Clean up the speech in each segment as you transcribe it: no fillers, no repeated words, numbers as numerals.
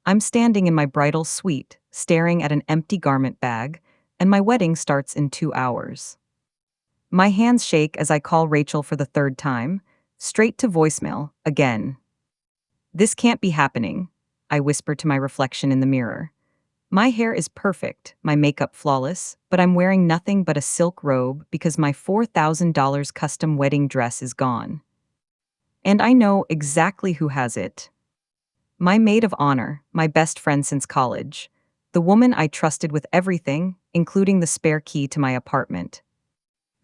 I'm standing in my bridal suite, staring at an empty garment bag, and my wedding starts in 2 hours. My hands shake as I call Rachel for the third time, straight to voicemail, again. This can't be happening, I whisper to my reflection in the mirror. My hair is perfect, my makeup flawless, but I'm wearing nothing but a silk robe because my $4,000 custom wedding dress is gone. And I know exactly who has it. My maid of honor, my best friend since college. The woman I trusted with everything, including the spare key to my apartment.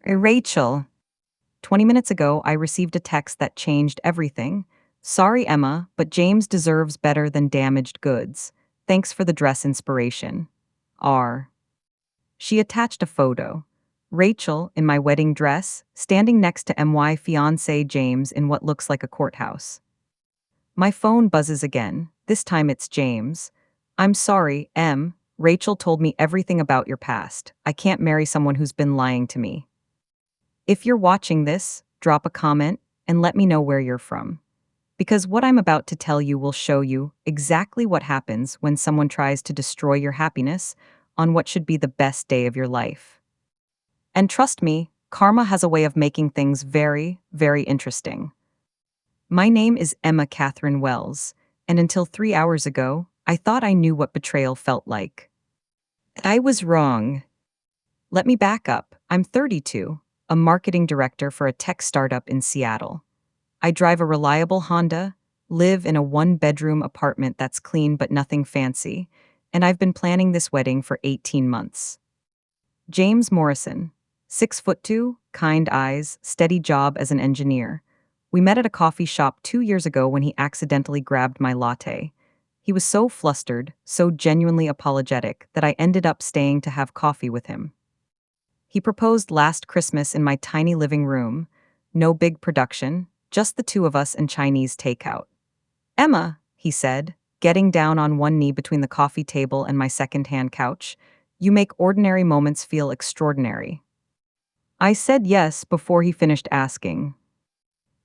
Rachel. 20 minutes ago, I received a text that changed everything. Sorry, Emma, but James deserves better than damaged goods. Thanks for the dress inspiration. R. She attached a photo. Rachel, in my wedding dress, standing next to my fiancé James in what looks like a courthouse. My phone buzzes again. This time it's James. I'm sorry, Em. Rachel told me everything about your past. I can't marry someone who's been lying to me. If you're watching this, drop a comment and let me know where you're from. Because what I'm about to tell you will show you exactly what happens when someone tries to destroy your happiness on what should be the best day of your life. And trust me, karma has a way of making things very, very interesting. My name is Emma Catherine Wells, and until 3 hours ago, I thought I knew what betrayal felt like. I was wrong. Let me back up. I'm 32, a marketing director for a tech startup in Seattle. I drive a reliable Honda, live in a one-bedroom apartment that's clean but nothing fancy, and I've been planning this wedding for 18 months. James Morrison, 6'2", kind eyes, steady job as an engineer. We met at a coffee shop 2 years ago when he accidentally grabbed my latte. He was so flustered, so genuinely apologetic, that I ended up staying to have coffee with him. He proposed last Christmas in my tiny living room. No big production, just the two of us and Chinese takeout. Emma, he said, getting down on one knee between the coffee table and my second-hand couch, you make ordinary moments feel extraordinary. I said yes before he finished asking.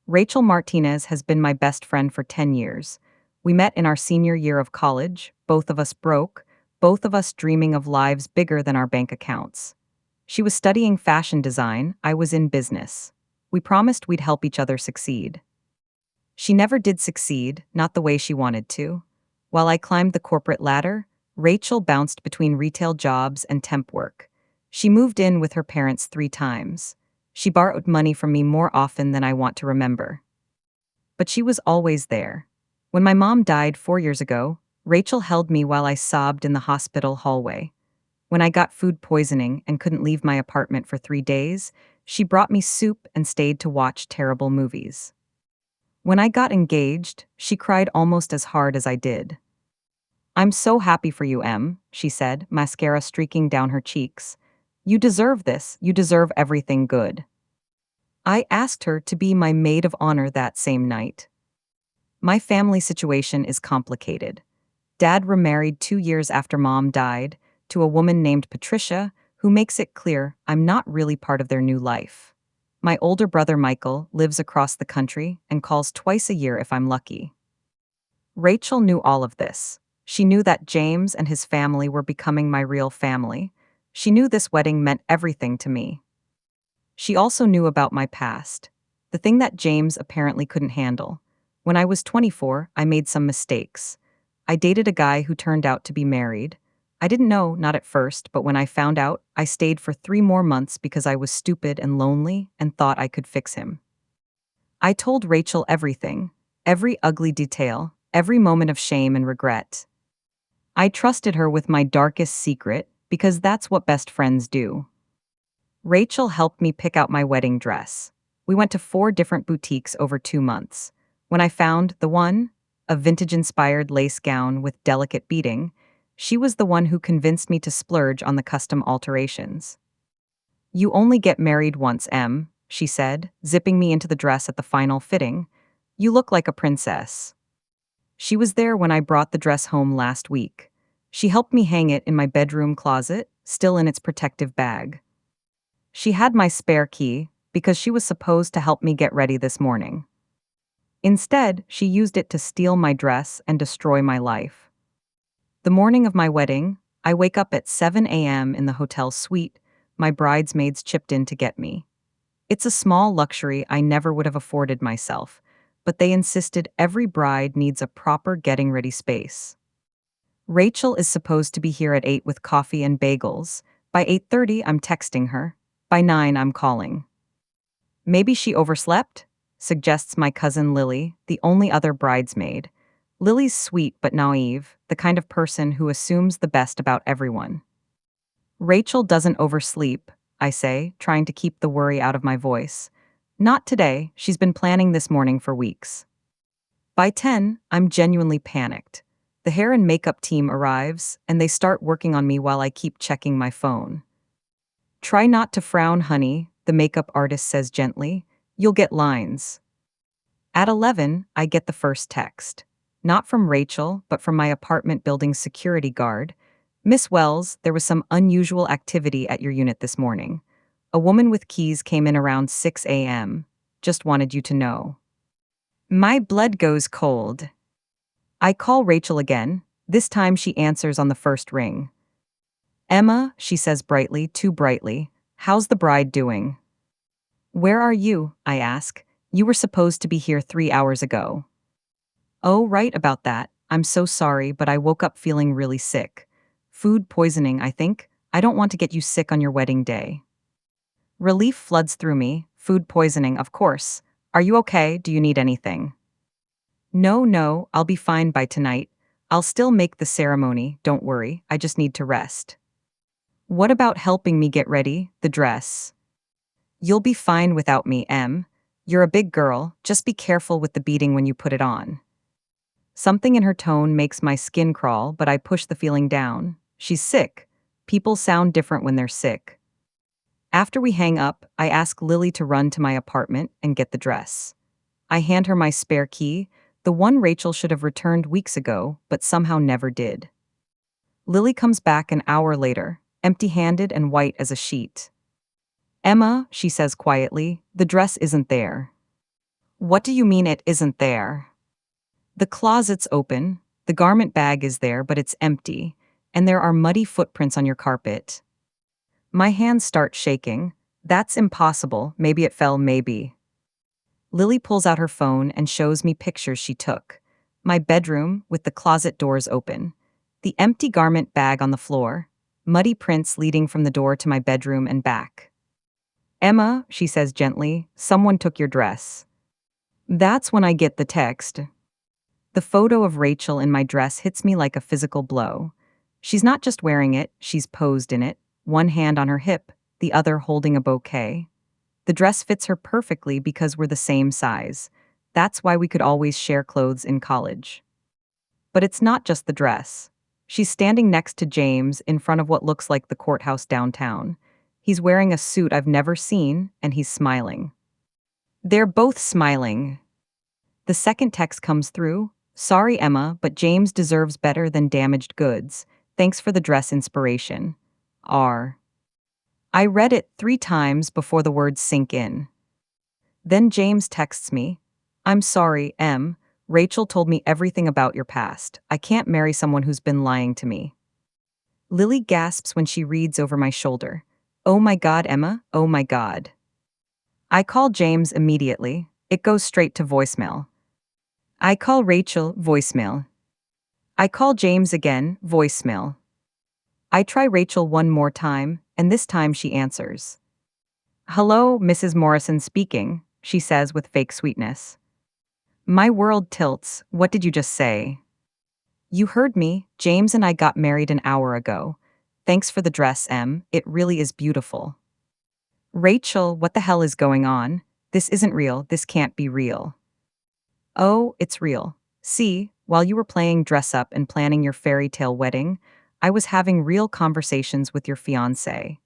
Rachel Martinez has been my best friend for 10 years. We met in our senior year of college, both of us broke, both of us dreaming of lives bigger than our bank accounts. She was studying fashion design, I was in business. We promised we'd help each other succeed. She never did succeed, not the way she wanted to. While I climbed the corporate ladder, Rachel bounced between retail jobs and temp work. She moved in with her parents 3 times. She borrowed money from me more often than I want to remember. But she was always there. When my mom died 4 years ago, Rachel held me while I sobbed in the hospital hallway. When I got food poisoning and couldn't leave my apartment for 3 days, she brought me soup and stayed to watch terrible movies. When I got engaged, she cried almost as hard as I did. I'm so happy for you, Em, she said, mascara streaking down her cheeks. You deserve this, you deserve everything good. I asked her to be my maid of honor that same night. My family situation is complicated. Dad remarried 2 years after Mom died to a woman named Patricia, who makes it clear I'm not really part of their new life. My older brother Michael lives across the country and calls twice a year if I'm lucky. Rachel knew all of this. She knew that James and his family were becoming my real family. She knew this wedding meant everything to me. She also knew about my past, the thing that James apparently couldn't handle. When I was 24, I made some mistakes. I dated a guy who turned out to be married. I didn't know, not at first, but when I found out, I stayed for 3 more months because I was stupid and lonely and thought I could fix him. I told Rachel everything, every ugly detail, every moment of shame and regret. I trusted her with my darkest secret because that's what best friends do. Rachel helped me pick out my wedding dress. We went to 4 different boutiques over 2 months. When I found the one, a vintage-inspired lace gown with delicate beading, she was the one who convinced me to splurge on the custom alterations. You only get married once, Em, she said, zipping me into the dress at the final fitting. You look like a princess. She was there when I brought the dress home last week. She helped me hang it in my bedroom closet, still in its protective bag. She had my spare key because she was supposed to help me get ready this morning. Instead, she used it to steal my dress and destroy my life. The morning of my wedding, I wake up at 7 a.m. in the hotel suite. My bridesmaids chipped in to get me. It's a small luxury I never would have afforded myself, but they insisted every bride needs a proper getting ready space. Rachel is supposed to be here at 8 with coffee and bagels. By 8:30, I'm texting her. By 9, I'm calling. Maybe she overslept? Suggests my cousin Lily, the only other bridesmaid. Lily's sweet but naive, the kind of person who assumes the best about everyone. Rachel doesn't oversleep, I say, trying to keep the worry out of my voice. Not today, she's been planning this morning for weeks. By 10, I'm genuinely panicked. The hair and makeup team arrives, and they start working on me while I keep checking my phone. Try not to frown, honey, the makeup artist says gently. You'll get lines. At 11, I get the first text. Not from Rachel, but from my apartment building's security guard. Miss Wells, there was some unusual activity at your unit this morning. A woman with keys came in around 6 a.m. Just wanted you to know. My blood goes cold. I call Rachel again. This time she answers on the first ring. Emma, she says brightly, too brightly. How's the bride doing? Where are you? I ask. You were supposed to be here 3 hours ago. Oh, right about that. I'm so sorry, but I woke up feeling really sick. Food poisoning, I think. I don't want to get you sick on your wedding day. Relief floods through me. Food poisoning, of course. Are you okay? Do you need anything? No, I'll be fine by tonight. I'll still make the ceremony, don't worry. I just need to rest. What about helping me get ready, the dress? You'll be fine without me, Em. You're a big girl, just be careful with the beading when you put it on. Something in her tone makes my skin crawl, but I push the feeling down. She's sick. People sound different when they're sick. After we hang up, I ask Lily to run to my apartment and get the dress. I hand her my spare key, the one Rachel should have returned weeks ago, but somehow never did. Lily comes back an hour later, empty-handed and white as a sheet. Emma, she says quietly, the dress isn't there. What do you mean it isn't there? The closet's open, the garment bag is there, but it's empty, and there are muddy footprints on your carpet. My hands start shaking. That's impossible. Maybe it fell, maybe. Lily pulls out her phone and shows me pictures she took. My bedroom, with the closet doors open. The empty garment bag on the floor. Muddy prints leading from the door to my bedroom and back. Emma, she says gently, someone took your dress. That's when I get the text. The photo of Rachel in my dress hits me like a physical blow. She's not just wearing it, she's posed in it, one hand on her hip, the other holding a bouquet. The dress fits her perfectly because we're the same size. That's why we could always share clothes in college. But it's not just the dress. She's standing next to James in front of what looks like the courthouse downtown. He's wearing a suit I've never seen, and he's smiling. They're both smiling. The second text comes through. Sorry, Emma, but James deserves better than damaged goods. Thanks for the dress inspiration. R. I read it 3 times before the words sink in. Then James texts me. I'm sorry, Em. Rachel told me everything about your past. I can't marry someone who's been lying to me. Lily gasps when she reads over my shoulder. Oh my God, Emma, oh my God. I call James immediately. It goes straight to voicemail. I call Rachel, voicemail. I call James again, voicemail. I try Rachel one more time, and this time she answers. Hello, Mrs. Morrison speaking, she says with fake sweetness. My world tilts. What did you just say? You heard me. James and I got married an hour ago. Thanks for the dress, Em. It really is beautiful. Rachel, what the hell is going on? This isn't real. This can't be real. Oh, it's real. See, while you were playing dress up and planning your fairy tale wedding, I was having real conversations with your fiancé.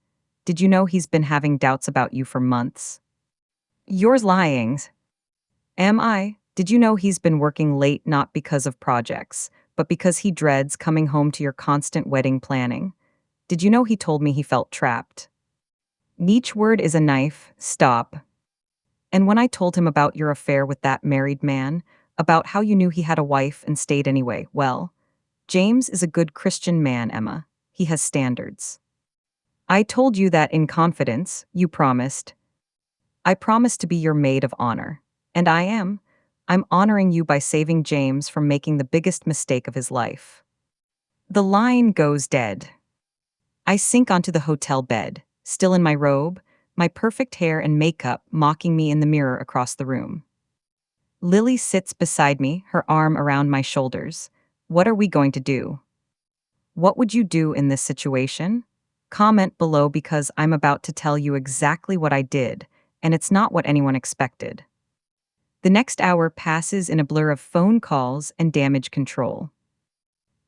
Did you know he's been having doubts about you for months? You're lying. Am I? Did you know he's been working late not because of projects, but because he dreads coming home to your constant wedding planning? Did you know he told me he felt trapped? Each word is a knife. Stop. And when I told him about your affair with that married man, about how you knew he had a wife and stayed anyway, well, James is a good Christian man, Emma. He has standards. I told you that in confidence, you promised. I promised to be your maid of honor. And I am. I'm honoring you by saving James from making the biggest mistake of his life. The line goes dead. I sink onto the hotel bed, still in my robe, my perfect hair and makeup mocking me in the mirror across the room. Lily sits beside me, her arm around my shoulders. What are we going to do? What would you do in this situation? Comment below because I'm about to tell you exactly what I did, and it's not what anyone expected. The next hour passes in a blur of phone calls and damage control.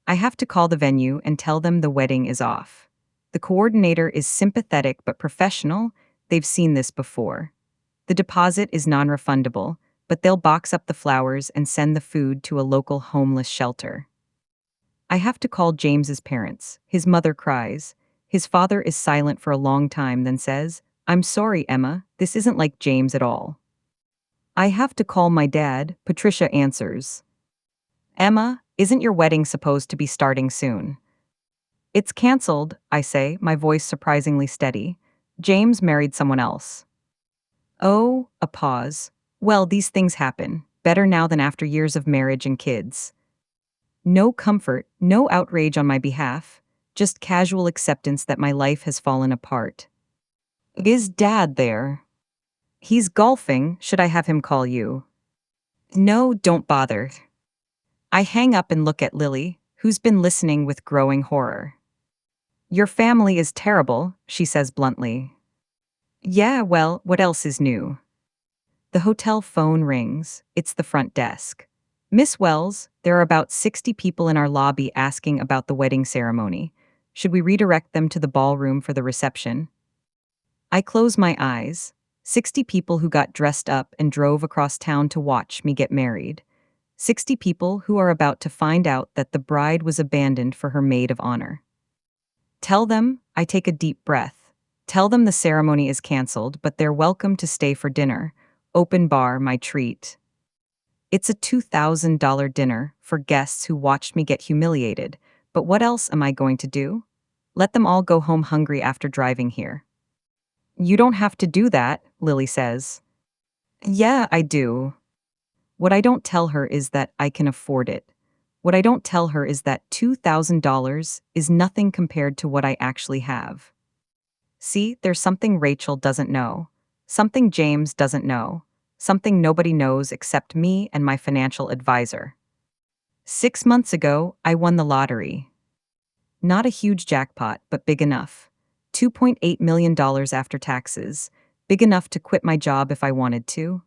I have to call the venue and tell them the wedding is off. The coordinator is sympathetic but professional. They've seen this before. The deposit is non-refundable, but they'll box up the flowers and send the food to a local homeless shelter. I have to call James's parents. His mother cries. His father is silent for a long time, then says, "I'm sorry, Emma, this isn't like James at all." I have to call my dad. Patricia answers. "Emma, isn't your wedding supposed to be starting soon?" "It's canceled," I say, my voice surprisingly steady. "James married someone else." Oh, a pause. Well, these things happen. Better now than after years of marriage and kids. No comfort, no outrage on my behalf, just casual acceptance that my life has fallen apart. Is Dad there? He's golfing. Should I have him call you? No, don't bother. I hang up and look at Lily, who's been listening with growing horror. Your family is terrible, she says bluntly. Yeah, well, what else is new? The hotel phone rings. It's the front desk. Miss Wells, there are about 60 people in our lobby asking about the wedding ceremony. Should we redirect them to the ballroom for the reception? I close my eyes. 60 people who got dressed up and drove across town to watch me get married. 60 people who are about to find out that the bride was abandoned for her maid of honor. Tell them, I take a deep breath. Tell them the ceremony is canceled, but they're welcome to stay for dinner. Open bar, my treat. It's a $2,000 dinner for guests who watched me get humiliated, but what else am I going to do? Let them all go home hungry after driving here. You don't have to do that, Lily says. Yeah, I do. What I don't tell her is that I can afford it. What I don't tell her is that $2,000 is nothing compared to what I actually have. See, there's something Rachel doesn't know. Something James doesn't know. Something nobody knows except me and my financial advisor. 6 months ago, I won the lottery. Not a huge jackpot, but big enough. $2.8 million after taxes. Big enough to quit my job if I wanted to.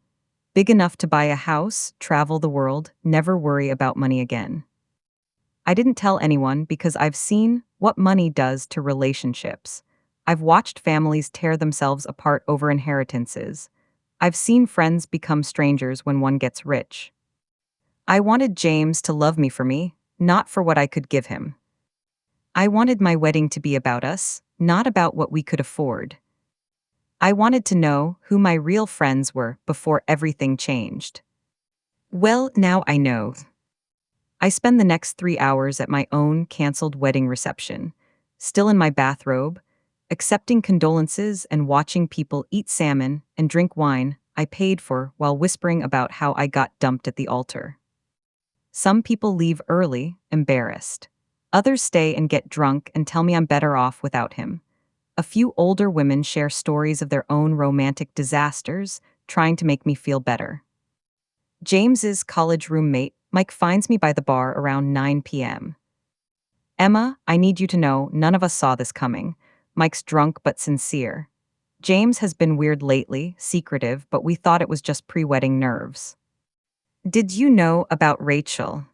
Big enough to buy a house, travel the world, never worry about money again. I didn't tell anyone because I've seen what money does to relationships. I've watched families tear themselves apart over inheritances. I've seen friends become strangers when one gets rich. I wanted James to love me for me, not for what I could give him. I wanted my wedding to be about us, not about what we could afford. I wanted to know who my real friends were before everything changed. Well, now I know. I spend the next 3 hours at my own canceled wedding reception, still in my bathrobe, accepting condolences and watching people eat salmon and drink wine I paid for while whispering about how I got dumped at the altar. Some people leave early, embarrassed. Others stay and get drunk and tell me I'm better off without him. A few older women share stories of their own romantic disasters, trying to make me feel better. James's college roommate, Mike, finds me by the bar around 9 p.m. Emma, I need you to know none of us saw this coming. Mike's drunk but sincere. James has been weird lately, secretive, but we thought it was just pre-wedding nerves. Did you know about Rachel?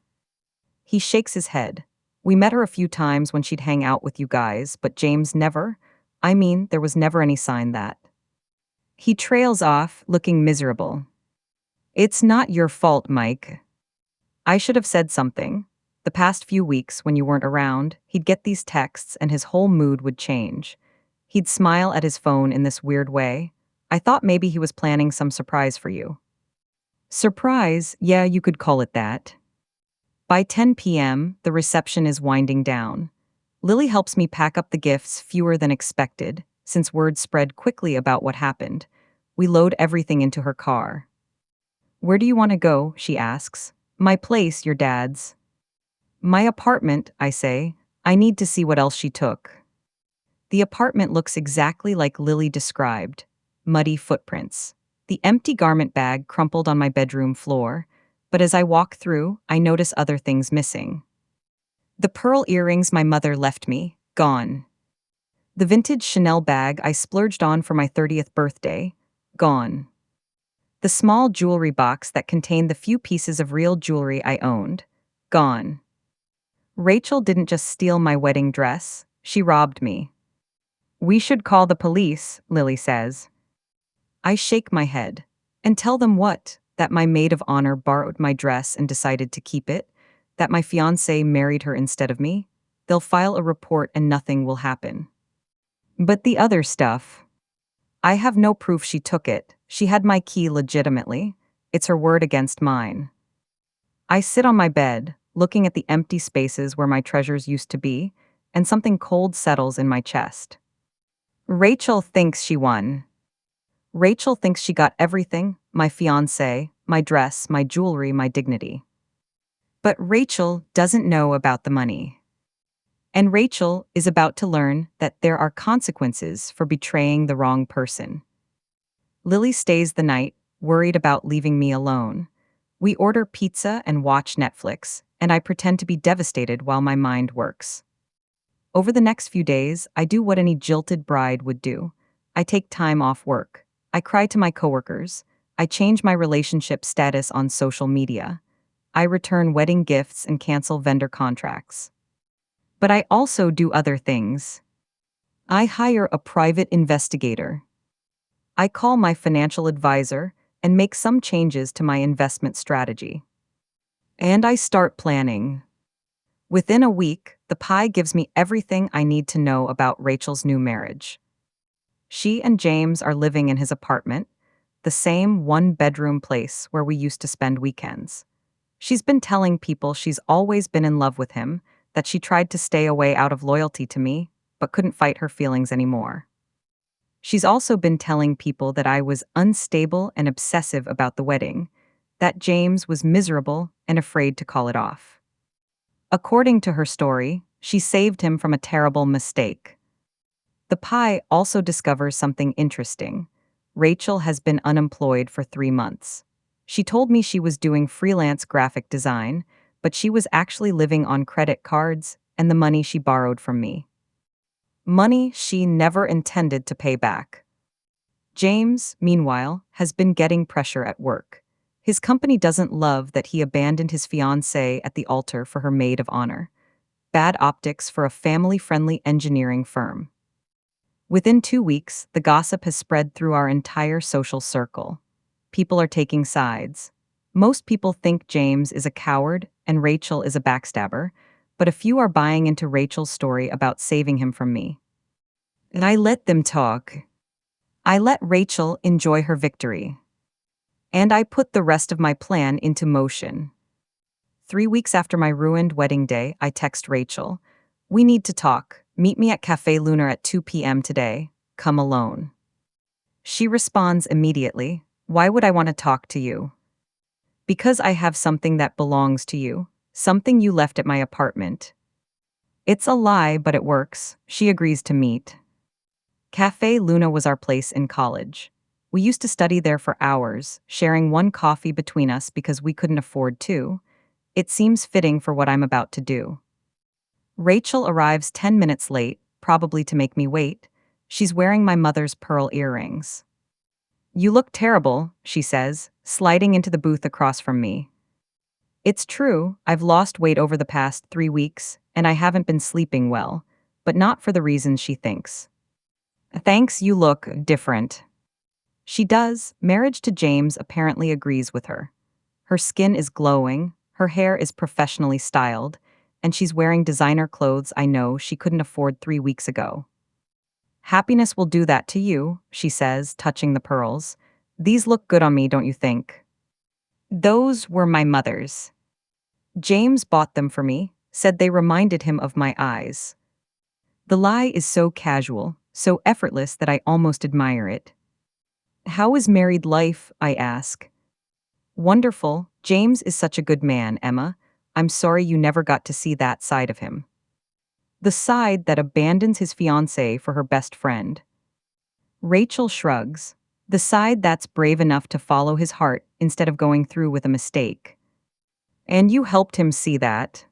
He shakes his head. We met her a few times when she'd hang out with you guys, but James never. I mean, there was never any sign that. He trails off, looking miserable. It's not your fault, Mike. I should have said something. The past few weeks, when you weren't around, he'd get these texts and his whole mood would change. He'd smile at his phone in this weird way. I thought maybe he was planning some surprise for you. Surprise? Yeah, you could call it that. By 10 p.m., the reception is winding down. Lily helps me pack up the gifts, fewer than expected, since word spread quickly about what happened. We load everything into her car. "Where do you want to go?" she asks. "My place, your dad's." "My apartment," I say. I need to see what else she took. The apartment looks exactly like Lily described. Muddy footprints. The empty garment bag crumpled on my bedroom floor, but as I walk through, I notice other things missing. The pearl earrings my mother left me, gone. The vintage Chanel bag I splurged on for my 30th birthday, gone. The small jewelry box that contained the few pieces of real jewelry I owned, gone. Rachel didn't just steal my wedding dress, she robbed me. "We should call the police," Lily says. I shake my head. "And tell them what? That my maid of honor borrowed my dress and decided to keep it? That my fiancé married her instead of me? They'll file a report and nothing will happen." "But the other stuff?" "I have no proof she took it. She had my key legitimately. It's her word against mine." I sit on my bed, looking at the empty spaces where my treasures used to be, and something cold settles in my chest. Rachel thinks she won. Rachel thinks she got everything: my fiancé, my dress, my jewelry, my dignity. But Rachel doesn't know about the money. And Rachel is about to learn that there are consequences for betraying the wrong person. Lily stays the night, worried about leaving me alone. We order pizza and watch Netflix, and I pretend to be devastated while my mind works. Over the next few days, I do what any jilted bride would do. I take time off work. I cry to my coworkers. I change my relationship status on social media. I return wedding gifts and cancel vendor contracts. But I also do other things. I hire a private investigator. I call my financial advisor and make some changes to my investment strategy. And I start planning. Within a week, the pie gives me everything I need to know about Rachel's new marriage. She and James are living in his apartment, the same one-bedroom place where we used to spend weekends. She's been telling people she's always been in love with him, that she tried to stay away out of loyalty to me, but couldn't fight her feelings anymore. She's also been telling people that I was unstable and obsessive about the wedding, that James was miserable and afraid to call it off. According to her story, she saved him from a terrible mistake. The pie also discovers something interesting. Rachel has been unemployed for 3 months. She told me she was doing freelance graphic design, but she was actually living on credit cards and the money she borrowed from me. Money she never intended to pay back. James, meanwhile, has been getting pressure at work. His company doesn't love that he abandoned his fiancée at the altar for her maid of honor. Bad optics for a family-friendly engineering firm. Within 2 weeks, the gossip has spread through our entire social circle. People are taking sides. Most people think James is a coward and Rachel is a backstabber, but a few are buying into Rachel's story about saving him from me. And I let them talk. I let Rachel enjoy her victory. And I put the rest of my plan into motion. 3 weeks after my ruined wedding day, I text Rachel. "We need to talk. Meet me at Café Lunar at 2 p.m. today. Come alone." She responds immediately. "Why would I want to talk to you?" "Because I have something that belongs to you. Something you left at my apartment." It's a lie, but it works. She agrees to meet. Café Luna was our place in college. We used to study there for hours, sharing one coffee between us because we couldn't afford two. It seems fitting for what I'm about to do. Rachel arrives 10 minutes late, probably to make me wait. She's wearing my mother's pearl earrings. "You look terrible," she says, sliding into the booth across from me. It's true, I've lost weight over the past 3 weeks, and I haven't been sleeping well, but not for the reasons she thinks. "Thanks, you look different." She does. Marriage to James apparently agrees with her. Her skin is glowing, her hair is professionally styled, and she's wearing designer clothes I know she couldn't afford 3 weeks ago. "Happiness will do that to you," she says, touching the pearls. "These look good on me, don't you think?" "Those were my mother's." James bought them for me, said they reminded him of my eyes. The lie is so casual, so effortless that I almost admire it. How is married life? I ask. Wonderful. James is such a good man, Emma. I'm sorry you never got to see that side of him. The side that abandons his fiancée for her best friend. Rachel shrugs. The side that's brave enough to follow his heart instead of going through with a mistake. And you helped him see that.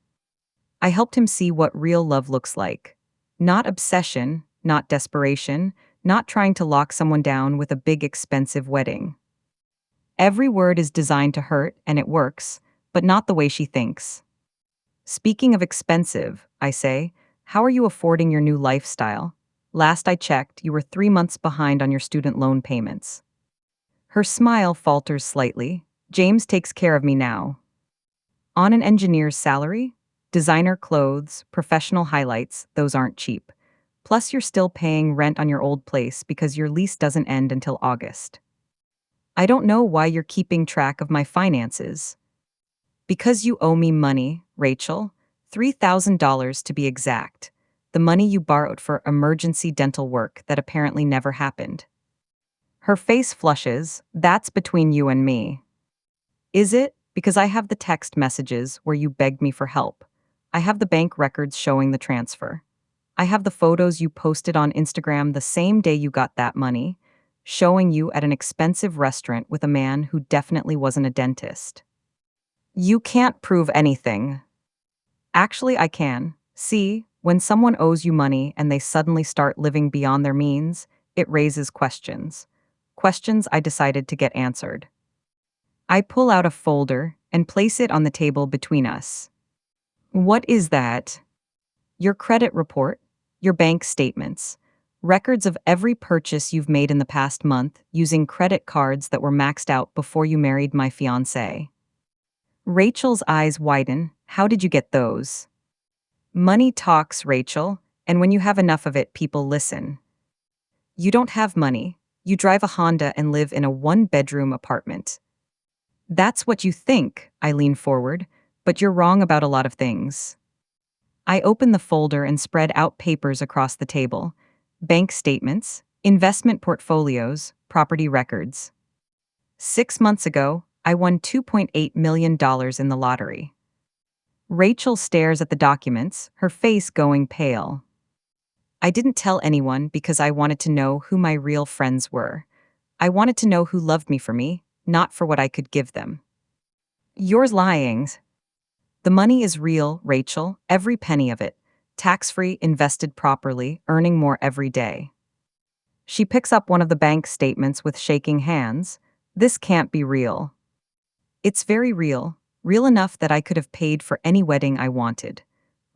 I helped him see what real love looks like. Not obsession, not desperation, not trying to lock someone down with a big expensive wedding. Every word is designed to hurt, and it works, but not the way she thinks. Speaking of expensive, I say, how are you affording your new lifestyle? Last I checked, you were 3 months behind on your student loan payments. Her smile falters slightly. James takes care of me now. On an engineer's salary? Designer clothes, professional highlights, those aren't cheap. Plus, you're still paying rent on your old place because your lease doesn't end until August. I don't know why you're keeping track of my finances. Because you owe me money, Rachel. $3,000 to be exact. The money you borrowed for emergency dental work that apparently never happened. Her face flushes. That's between you and me. Is it? Because I have the text messages where you begged me for help. I have the bank records showing the transfer. I have the photos you posted on Instagram the same day you got that money, showing you at an expensive restaurant with a man who definitely wasn't a dentist. You can't prove anything. Actually, I can. See, when someone owes you money and they suddenly start living beyond their means, it raises questions. Questions I decided to get answered. I pull out a folder and place it on the table between us. What is that? Your credit report, your bank statements, records of every purchase you've made in the past month using credit cards that were maxed out before you married my fiancé. Rachel's eyes widen. How did you get those? Money talks, Rachel, and when you have enough of it, people listen. You don't have money. You drive a Honda and live in a one-bedroom apartment. That's what you think, I lean forward, but you're wrong about a lot of things. I open the folder and spread out papers across the table. Bank statements, investment portfolios, property records. 6 months ago, I won $2.8 million in the lottery. Rachel stares at the documents, her face going pale. I didn't tell anyone because I wanted to know who my real friends were. I wanted to know who loved me for me, not for what I could give them. You're lying. The money is real, Rachel, every penny of it. Tax-free, invested properly, earning more every day. She picks up one of the bank statements with shaking hands. This can't be real. It's very real. Real enough that I could have paid for any wedding I wanted.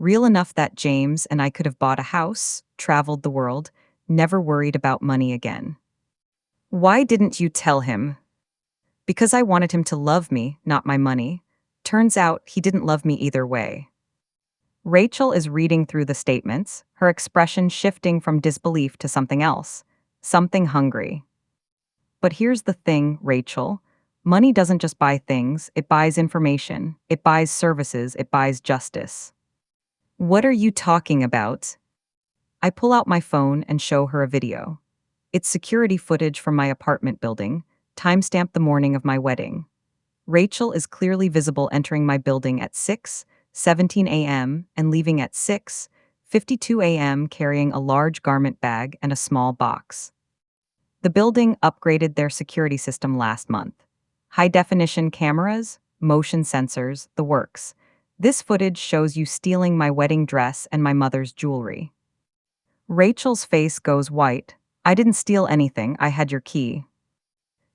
Real enough that James and I could have bought a house, traveled the world, never worried about money again. Why didn't you tell him? Because I wanted him to love me, not my money. Turns out he didn't love me either way. Rachel is reading through the statements, her expression shifting from disbelief to something else, something hungry. But here's the thing, Rachel. Money doesn't just buy things, it buys information, it buys services, it buys justice. What are you talking about? I pull out my phone and show her a video. It's security footage from my apartment building, timestamped the morning of my wedding. Rachel is clearly visible entering my building at 6:17 a.m. and leaving at 6:52 a.m. carrying a large garment bag and a small box. The building upgraded their security system last month. High-definition cameras, motion sensors, the works. This footage shows you stealing my wedding dress and my mother's jewelry. Rachel's face goes white. I didn't steal anything, I had your key.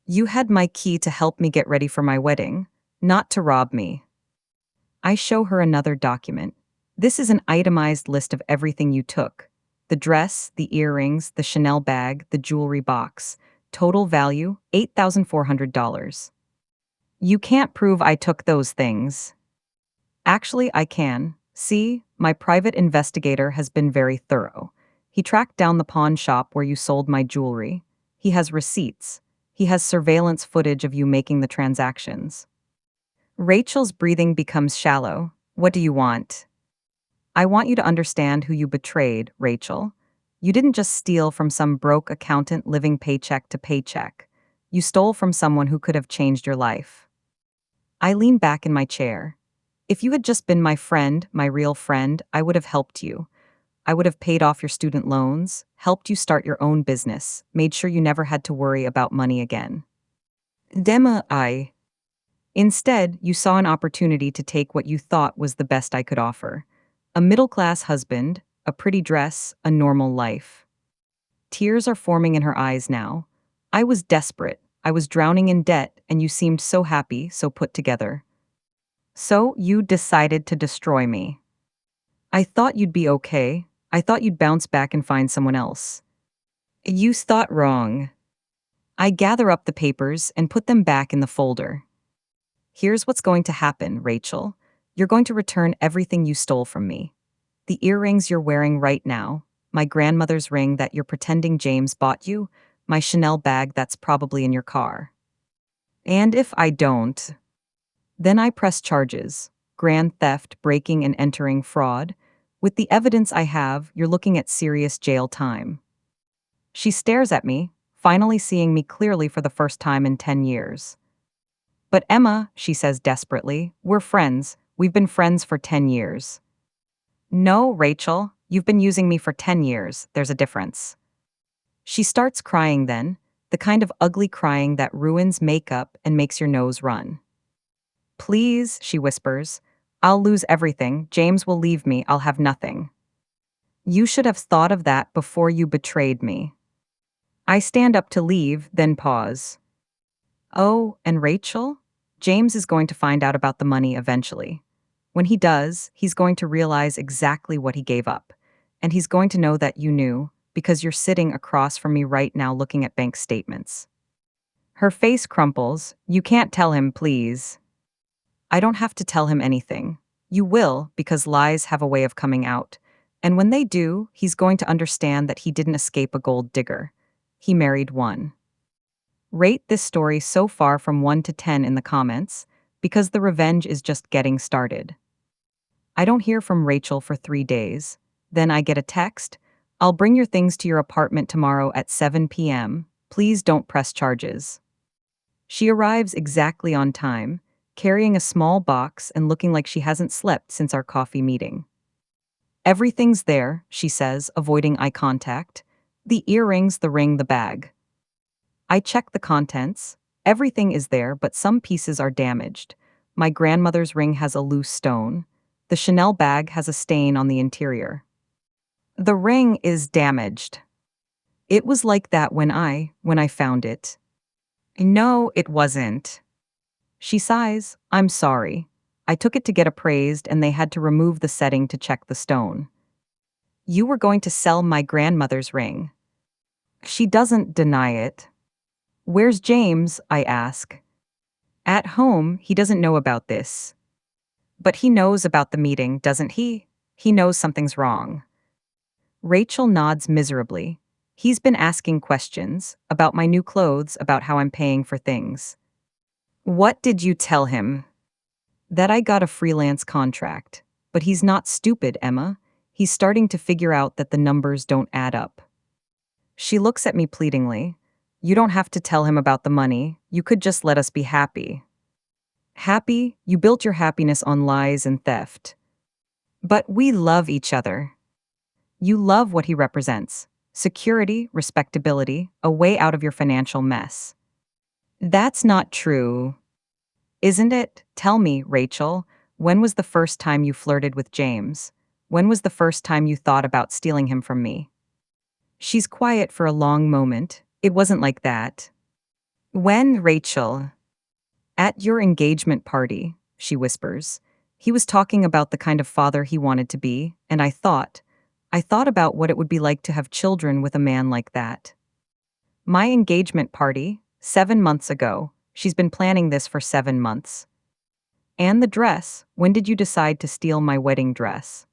You had my key to help me get ready for my wedding, not to rob me. I show her another document. This is an itemized list of everything you took. The dress, the earrings, the Chanel bag, the jewelry box. Total value, $8,400. You can't prove I took those things. Actually, I can. See, my private investigator has been very thorough. He tracked down the pawn shop where you sold my jewelry. He has receipts. He has surveillance footage of you making the transactions. Rachel's breathing becomes shallow. What do you want? I want you to understand who you betrayed, Rachel. You didn't just steal from some broke accountant living paycheck to paycheck. You stole from someone who could have changed your life. I lean back in my chair. If you had just been my friend, my real friend, I would have helped you. I would have paid off your student loans, helped you start your own business, made sure you never had to worry about money again. Dema I. Instead, you saw an opportunity to take what you thought was the best I could offer. A middle-class husband, a pretty dress, a normal life. Tears are forming in her eyes now. I was desperate. I was drowning in debt, and you seemed so happy, so put together. So you decided to destroy me. I thought you'd be okay. I thought you'd bounce back and find someone else. You thought wrong. I gather up the papers and put them back in the folder. Here's what's going to happen, Rachel. You're going to return everything you stole from me. The earrings you're wearing right now, my grandmother's ring that you're pretending James bought you, my Chanel bag that's probably in your car. And if I don't, then I press charges: grand theft, breaking and entering, fraud. With the evidence I have, you're looking at serious jail time. She stares at me, finally seeing me clearly for the first time in 10 years. But Emma, she says desperately, we're friends. We've been friends for 10 years. No, Rachel, you've been using me for 10 years. There's a difference. She starts crying then, the kind of ugly crying that ruins makeup and makes your nose run. Please, she whispers, I'll lose everything. James will leave me. I'll have nothing. You should have thought of that before you betrayed me. I stand up to leave, then pause. Oh, and Rachel? James is going to find out about the money eventually. When he does, he's going to realize exactly what he gave up. And he's going to know that you knew, because you're sitting across from me right now looking at bank statements. Her face crumples. You can't tell him, please. I don't have to tell him anything. You will, because lies have a way of coming out. And when they do, he's going to understand that he didn't escape a gold digger. He married one. Rate this story so far from 1 to 10 in the comments, because the revenge is just getting started. I don't hear from Rachel for 3 days. Then I get a text. I'll bring your things to your apartment tomorrow at 7 p.m. Please don't press charges. She arrives exactly on time, carrying a small box and looking like she hasn't slept since our coffee meeting. Everything's there, she says, avoiding eye contact. The earrings, the ring, the bag. I check the contents. Everything is there, but some pieces are damaged. My grandmother's ring has a loose stone. The Chanel bag has a stain on the interior. The ring is damaged. It was like that when I found it. No, it wasn't. She sighs. I'm sorry. I took it to get appraised and they had to remove the setting to check the stone. You were going to sell my grandmother's ring. She doesn't deny it. Where's James? I ask. At home, he doesn't know about this. But he knows about the meeting, doesn't he? He knows something's wrong. Rachel nods miserably. He's been asking questions about my new clothes, about how I'm paying for things. What did you tell him? That I got a freelance contract. But he's not stupid, Emma. He's starting to figure out that the numbers don't add up. She looks at me pleadingly. You don't have to tell him about the money. You could just let us be happy. Happy? You built your happiness on lies and theft. But we love each other. You love what he represents. Security, respectability, a way out of your financial mess. That's not true. Isn't it? Tell me, Rachel, when was the first time you flirted with James? When was the first time you thought about stealing him from me? She's quiet for a long moment. It wasn't like that. When, Rachel? At your engagement party, she whispers. He was talking about the kind of father he wanted to be, and I thought about what it would be like to have children with a man like that. My engagement party, 7 months ago. She's been planning this for 7 months. And the dress, when did you decide to steal my wedding dress?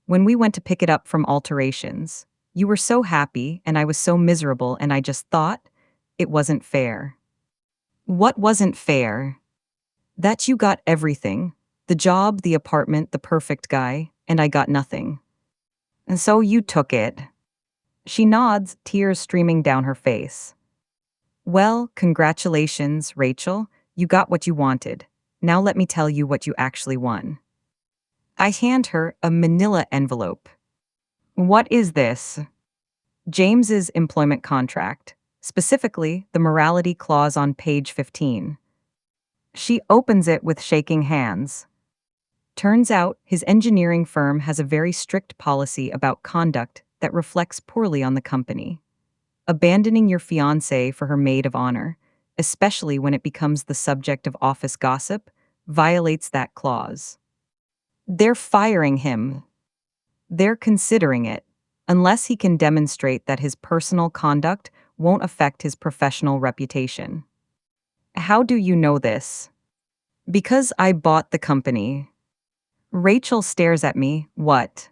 When we went to pick it up from alterations. You were so happy, and I was so miserable, and I just thought it wasn't fair. What wasn't fair? That you got everything. The job, the apartment, the perfect guy, and I got nothing. And so you took it. She nods, tears streaming down her face. Well, congratulations, Rachel. You got what you wanted. Now let me tell you what you actually won. I hand her a manila envelope. What is this? James's employment contract, specifically the morality clause on page 15. She opens it with shaking hands. Turns out his engineering firm has a very strict policy about conduct that reflects poorly on the company. Abandoning your fiancé for her maid of honor, especially when it becomes the subject of office gossip, violates that clause. They're firing him. They're considering it, unless he can demonstrate that his personal conduct won't affect his professional reputation. How do you know this? Because I bought the company. Rachel stares at me. What?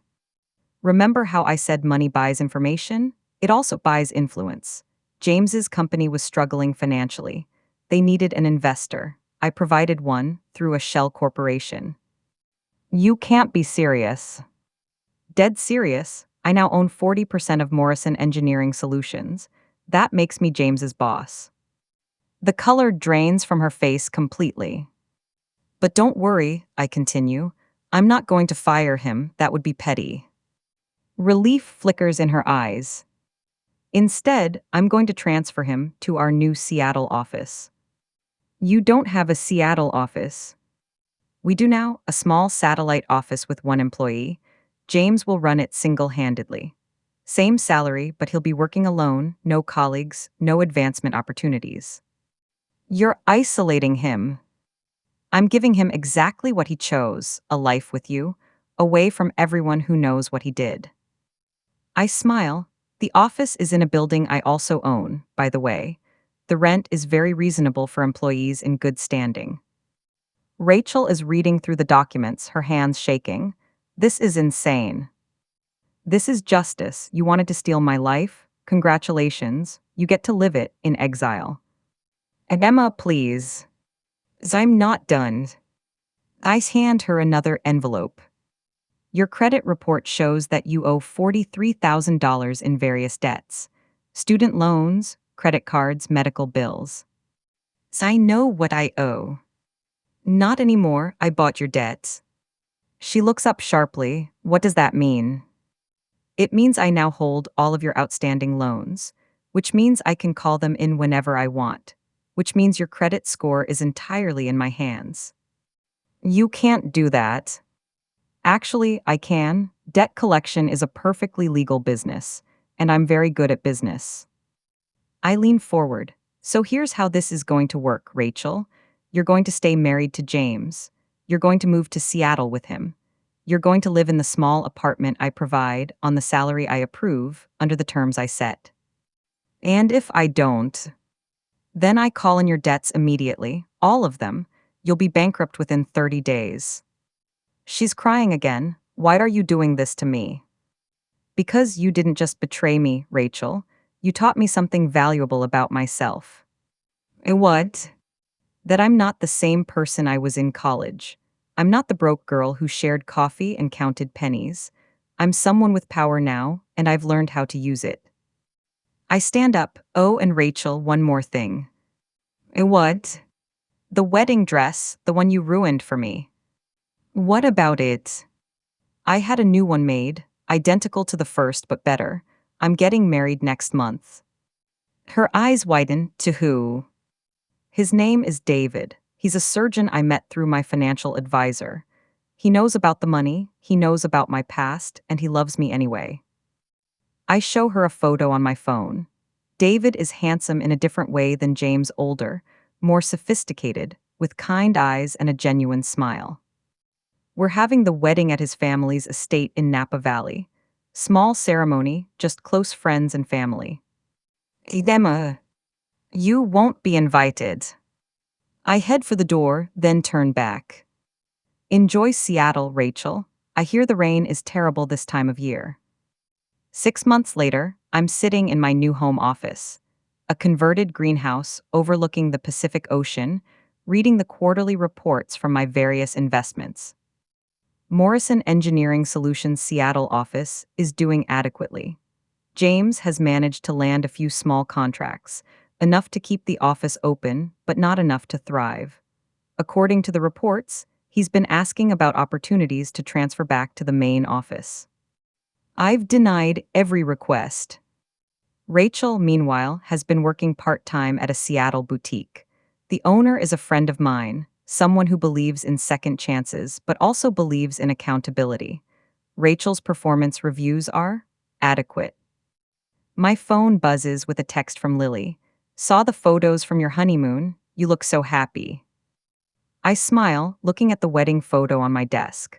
Remember how I said money buys information? It also buys influence. James's company was struggling financially. They needed an investor. I provided one through a shell corporation. You can't be serious. Dead serious. I now own 40% of Morrison Engineering Solutions. That makes me James's boss. The color drains from her face completely. But don't worry, I continue. I'm not going to fire him. That would be petty. Relief flickers in her eyes. Instead, I'm going to transfer him to our new Seattle office. You don't have a Seattle office. We do now, a small satellite office with one employee. James will run it single-handedly. Same salary, but he'll be working alone, no colleagues, no advancement opportunities. You're isolating him. I'm giving him exactly what he chose, a life with you, away from everyone who knows what he did. I smile. The office is in a building I also own, by the way. The rent is very reasonable for employees in good standing. Rachel is reading through the documents, her hands shaking. This is insane. This is justice. You wanted to steal my life? Congratulations. You get to live it in exile. And Emma, please. I'm not done. I hand her another envelope. Your credit report shows that you owe $43,000 in various debts. Student loans, credit cards, medical bills. I know what I owe. Not anymore, I bought your debts. She looks up sharply. What does that mean? It means I now hold all of your outstanding loans, which means I can call them in whenever I want, which means your credit score is entirely in my hands. You can't do that. Actually, I can. Debt collection is a perfectly legal business, and I'm very good at business. I lean forward. So here's how this is going to work, Rachel. You're going to stay married to James. You're going to move to Seattle with him. You're going to live in the small apartment I provide, on the salary I approve, under the terms I set. And if I don't, then I call in your debts immediately, all of them. You'll be bankrupt within 30 days. She's crying again. Why are you doing this to me? Because you didn't just betray me, Rachel. You taught me something valuable about myself. What? That I'm not the same person I was in college. I'm not the broke girl who shared coffee and counted pennies. I'm someone with power now, and I've learned how to use it. I stand up. Oh, and Rachel, one more thing. What? The wedding dress, the one you ruined for me. What about it? I had a new one made, identical to the first but better. I'm getting married next month. Her eyes widen. To who? His name is David. He's a surgeon I met through my financial advisor. He knows about the money, he knows about my past, and he loves me anyway. I show her a photo on my phone. David is handsome in a different way than James, older, more sophisticated, with kind eyes and a genuine smile. We're having the wedding at his family's estate in Napa Valley. Small ceremony, just close friends and family. Emma, you won't be invited. I head for the door, then turn back. Enjoy Seattle, Rachel. I hear the rain is terrible this time of year. 6 months later, I'm sitting in my new home office. A converted greenhouse overlooking the Pacific Ocean, reading the quarterly reports from my various investments. Morrison Engineering Solutions Seattle office is doing adequately. James has managed to land a few small contracts, enough to keep the office open, but not enough to thrive. According to the reports, he's been asking about opportunities to transfer back to the main office. I've denied every request. Rachel, meanwhile, has been working part-time at a Seattle boutique. The owner is a friend of mine, someone who believes in second chances, but also believes in accountability. Rachel's performance reviews are adequate. My phone buzzes with a text from Lily. Saw the photos from your honeymoon. You look so happy. I smile, looking at the wedding photo on my desk.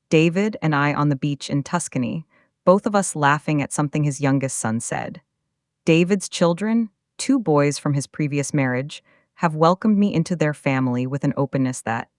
David and I on the beach in Tuscany, both of us laughing at something his youngest son said. David's children, two boys from his previous marriage, have welcomed me into their family with an openness that